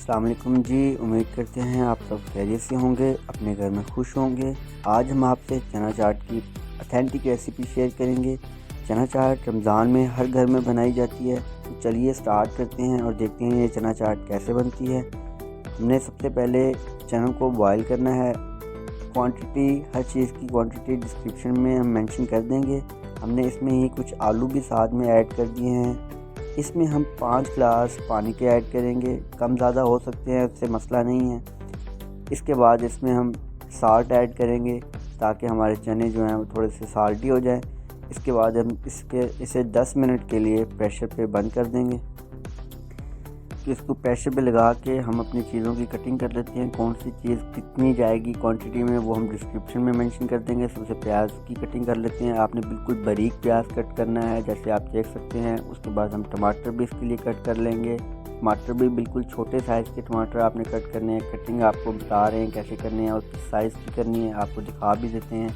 अस्सलाम वालेकुम जी। उम्मीद करते हैं आप सब खैरियत से होंगे, अपने घर में खुश होंगे। आज हम आपसे चना चाट की ऑथेंटिक रेसिपी शेयर करेंगे। चना चाट रमज़ान में हर घर में बनाई जाती है, तो चलिए स्टार्ट करते हैं और देखते हैं ये चना चाट कैसे बनती है। हमने सबसे पहले चनों को बॉयल करना है। क्वांटिटी, हर चीज़ की क्वांटिटी डिस्क्रिप्शन में हम मेंशन कर देंगे। हमने इसमें ही कुछ आलू भी साथ में ऐड कर दिए हैं। इसमें हम 5 गिलास पानी के ऐड करेंगे, कम ज़्यादा हो सकते हैं, उससे मसला नहीं है। इसके बाद इसमें हम साल्ट ऐड करेंगे ताकि हमारे चने जो हैं वो थोड़े से साल्टी हो जाएं। इसके बाद हम इसे 10 मिनट के लिए प्रेशर पे बंद कर देंगे। तो इसको प्रेशर पे लगा के हम अपनी चीज़ों की कटिंग कर लेते हैं। कौन सी चीज़ कितनी जाएगी क्वांटिटी में वो हम डिस्क्रिप्शन में मेंशन कर देंगे। सबसे प्याज की कटिंग कर लेते हैं। आपने बिल्कुल बारीक प्याज कट करना है, जैसे आप देख सकते हैं। उसके बाद हम टमाटर भी इसके लिए कट कर लेंगे। टमाटर भी बिल्कुल छोटे साइज़ के टमाटर आपने कट करने हैं। कटिंग आपको बता रहे हैं कैसे करने हैं और किस साइज़ की करनी है, आपको दिखा भी देते हैं।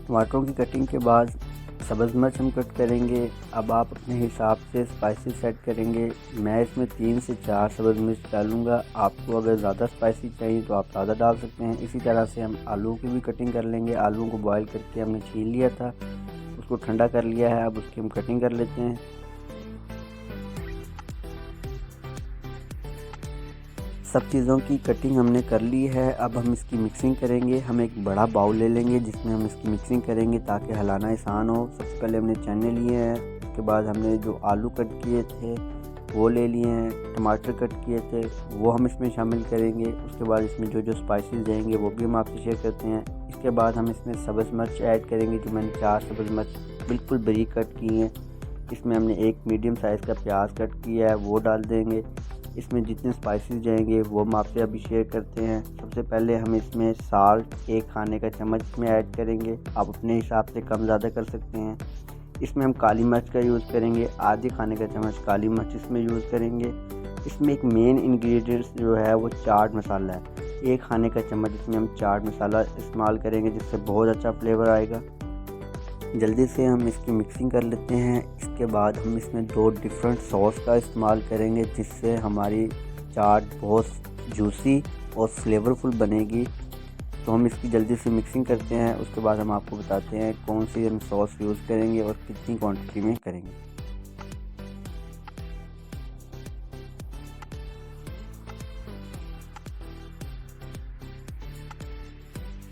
टमाटरों की कटिंग के बाद सब्ज़ मिर्च हम कट करेंगे। अब आप अपने हिसाब से स्पाइसेस सेट करेंगे। मैं इसमें 3 से 4 सब्ज़ मिर्च डालूँगा। आपको अगर ज़्यादा स्पाइसी चाहिए तो आप ज़्यादा डाल सकते हैं। इसी तरह से हम आलू की भी कटिंग कर लेंगे। आलू को बॉयल करके हमने छील लिया था, उसको ठंडा कर लिया है। अब उसकी हम कटिंग कर लेते हैं। सब चीज़ों की कटिंग हमने कर ली है। अब हम इसकी मिक्सिंग करेंगे। हम एक बड़ा बाउल ले लेंगे जिसमें हम इसकी मिक्सिंग करेंगे ताकि हिलाना आसान हो। सबसे पहले हमने चने लिए हैं, उसके बाद हमने जो आलू कट किए थे वो ले लिए हैं, टमाटर कट किए थे वो हम इसमें शामिल करेंगे। उसके बाद इसमें जो जो स्पाइसेस जाएंगे वो भी हम आपसे शेयर करते हैं। इसके बाद हम इसमें सब्ज़ मिर्च ऐड करेंगे, जो मैंने 4 सब्ज़ मिर्च बिल्कुल बारीक कट की हैं। इसमें हमने एक मीडियम साइज़ का प्याज कट किया है, वो डाल देंगे। इसमें जितने स्पाइसेस जाएंगे वो हम आपसे अभी शेयर करते हैं। सबसे पहले हम इसमें साल्ट 1 खाने का चम्मच में ऐड करेंगे। आप अपने हिसाब से कम ज़्यादा कर सकते हैं। इसमें हम काली मिर्च का यूज़ करेंगे, आधे खाने का चम्मच काली मिर्च इसमें यूज़ करेंगे। इसमें एक मेन इंग्रेडिएंट्स जो है वो चाट मसाला है। 1 खाने का चम्मच इसमें हम चाट मसाला इस्तेमाल करेंगे, जिससे बहुत अच्छा फ्लेवर आएगा। जल्दी से हम इसकी मिक्सिंग कर लेते हैं। इसके बाद हम इसमें 2 डिफरेंट सॉस का इस्तेमाल करेंगे, जिससे हमारी चाट बहुत जूसी और फ्लेवरफुल बनेगी। तो हम इसकी जल्दी से मिक्सिंग करते हैं। उसके बाद हम आपको बताते हैं कौन सी हम सॉस यूज़ करेंगे और कितनी क्वांटिटी में करेंगे।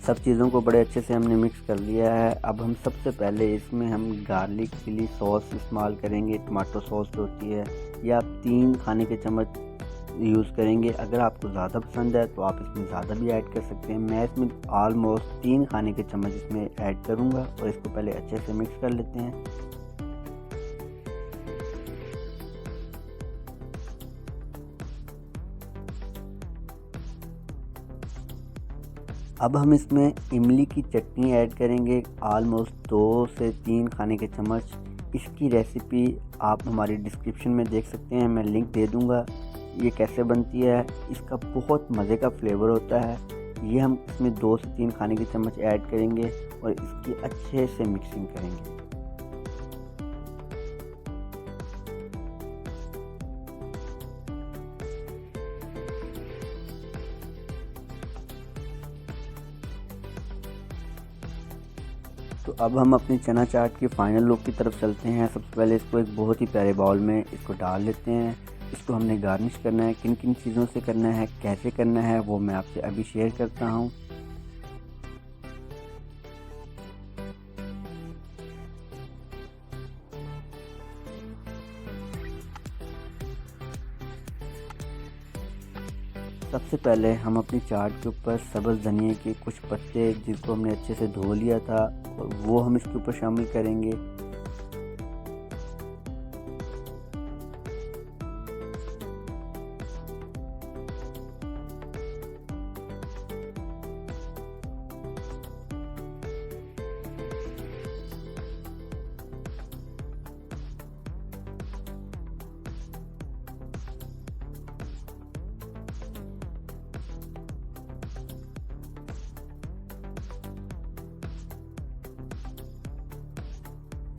सब चीज़ों को बड़े अच्छे से हमने मिक्स कर लिया है। अब हम सबसे पहले इसमें हम गार्लिक चिली सॉस इस्तेमाल करेंगे। टमाटो सॉस जो होती है ये आप 3 खाने के चम्मच यूज़ करेंगे। अगर आपको ज़्यादा पसंद है तो आप इसमें ज़्यादा भी ऐड कर सकते हैं। मैं इसमें ऑलमोस्ट 3 खाने के चम्मच इसमें ऐड करूँगा और इसको पहले अच्छे से मिक्स कर लेते हैं। अब हम इसमें इमली की चटनी ऐड करेंगे, ऑलमोस्ट 2 से 3 खाने के चम्मच। इसकी रेसिपी आप हमारी डिस्क्रिप्शन में देख सकते हैं, मैं लिंक दे दूंगा। ये कैसे बनती है, इसका बहुत मज़े का फ्लेवर होता है। ये हम इसमें 2 से 3 खाने के चम्मच ऐड करेंगे और इसकी अच्छे से मिक्सिंग करेंगे। तो अब हम अपनी चना चाट की फ़ाइनल लुक की तरफ चलते हैं। सबसे पहले इसको एक बहुत ही प्यारे बाउल में इसको डाल लेते हैं। इसको हमने गार्निश करना है। किन किन चीज़ों से करना है, कैसे करना है, वो मैं आपसे अभी शेयर करता हूँ। सबसे पहले हम अपनी चाट के ऊपर सब्ज़ धनिया के कुछ पत्ते, जिसको हमने अच्छे से धो लिया था, और वो हम इसके ऊपर शामिल करेंगे।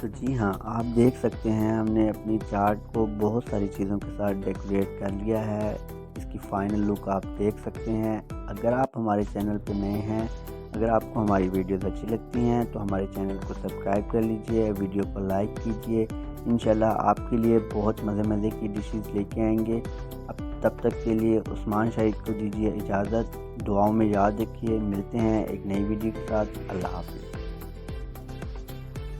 तो जी हाँ, आप देख सकते हैं हमने अपनी चाट को बहुत सारी चीज़ों के साथ डेकोरेट कर लिया है। इसकी फ़ाइनल लुक आप देख सकते हैं। अगर आप हमारे चैनल पे नए हैं, अगर आपको हमारी वीडियोस अच्छी लगती हैं तो हमारे चैनल को सब्सक्राइब कर लीजिए, वीडियो को लाइक कीजिए। इंशाल्लाह आपके लिए बहुत मज़े की डिशेस लेके आएंगे। अब तब तक के लिए उस्मान शाहिद को दीजिए इजाज़त। दुआओं में याद रखिए। मिलते हैं एक नई वीडियो के साथ। अल्लाह हाफ़िज़।